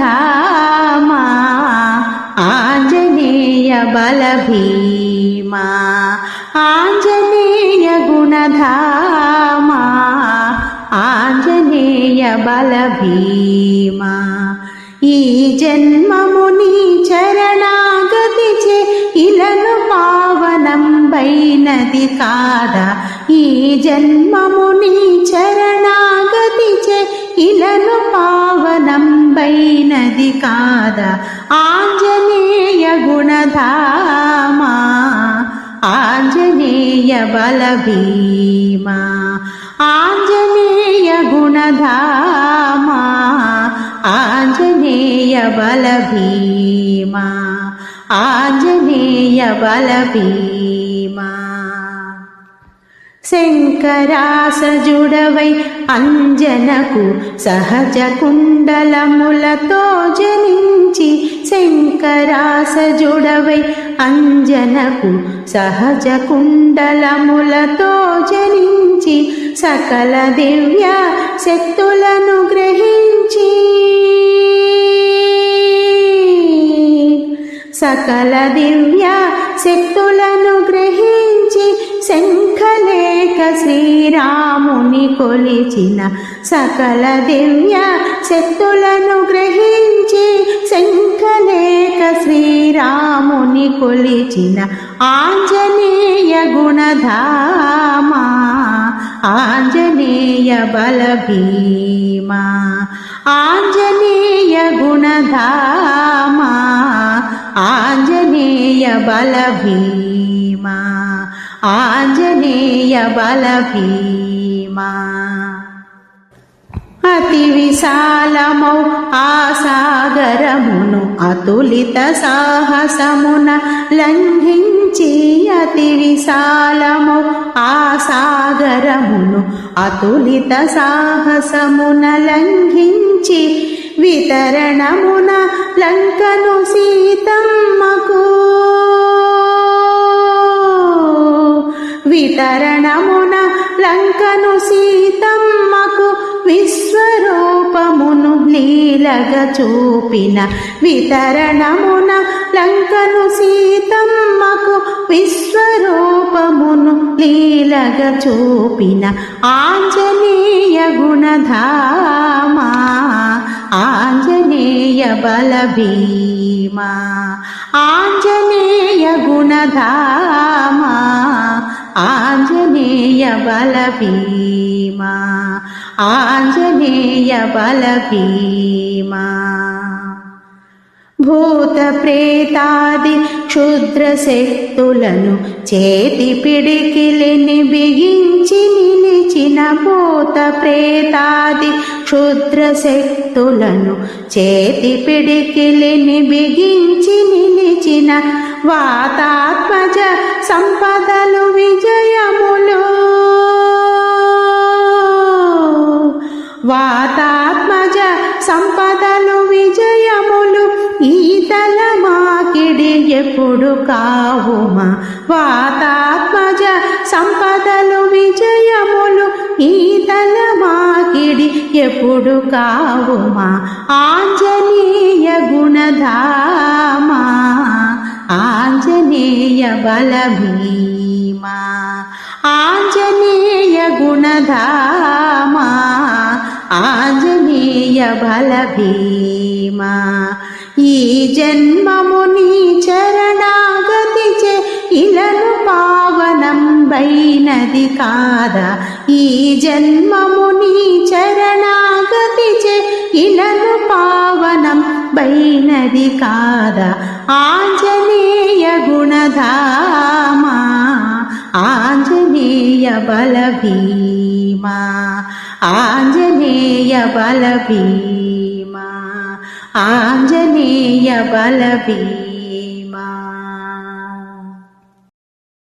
గుణధామా ఆంజనేయ బల భీమా ఆంజనేయ గుణధామా ఆంజనేయ బల భీమా ఈ జన్మము నీ చరణాగతిచే ఇలను పావనం బైనది కాదా ఈ జన్మము నీ చరణాగతిచే ఇలను పావనం బైనది కాదా ఆంజనేయ గుణధామా ఆంజనేయ బల భీమా ఆంజనేయ గుణధామా ఆంజనేయ బల భీమా ఆంజనేయ బల భీమా శంకరాసజుడవై అంజనకు సహజ కుండలములతో జనించి శంకరాసజుడవై అంజనకు సహజ కుండలములతో జనించి సకల దివ్య శక్తులను గ్రహించి సకల దివ్య శక్తులను గ్రహించి శంఖలేఖ శ్రీరాముని కొలిచిన సకల దివ్య శక్తులను గ్రహించి శంఖలేఖ శ్రీరాముని కొలిచిన ఆంజనేయ గుణధామా ఆంజనేయ బల భీమా ఆంజనేయ గుణధామా ఆంజనేయ బల భీమా ఆంజనేయ బల భీమా అతి విశాలమౌ ఆ సాగరమును అతులిత సాహసమున లంఘించి అతి విశాలమౌ ఆ సాగరమును అతులిత సాహసమున లంఘించి వితరణమున లంకను సీతమ్మకు వితరణమున లంకను సీతమ్మకు విశ్వరూపమును లీలగా చూపిన వితరణమున లంకను సీతమ్మకు విశ్వరూపమును లీలగా చూపిన ఆంజనేయ గుణధామా ఆంజనేయ బల భీమా ఆంజనేయ గుణధామా ఆంజనేయ బల భీమా ఆంజనేయ బల భీమా భూత ప్రేతాది క్షుద్ర శక్తులను చేతి పిడికిలిని బిగించి నిలిచిన భూత ప్రేతాది క్షుద్ర శక్తులను చేతి పిడికిలిని బిగించి నిలిచిన వాతాత్మజ సంపదలు విజయములు వాతాత్మజ సంపదలు విజయములు ఈతల మాకిడి ఎప్పుడు కావుమా వాతాత్మజ సంపదలు విజయములు ఈతల మాకిడి ఎప్పుడు కావుమా ఆంజనేయ గుణధామా ఆంజనేయ బల భీమా ఆంజనేయ గుణధామా ఆంజనేయ బల భీమా ఈ జన్మము నీ చరణాగతిచే ఇలను పావనం బైనది కాదా ఈ జన్మము నీ చరణాగతిచే ఇలను పావనం బైనది కాదా ఆంజనేయ గుణధామా ఆంజనేయ బల భీమా ఆంజనేయ బల భీమా ఆంజనేయ బల భీమా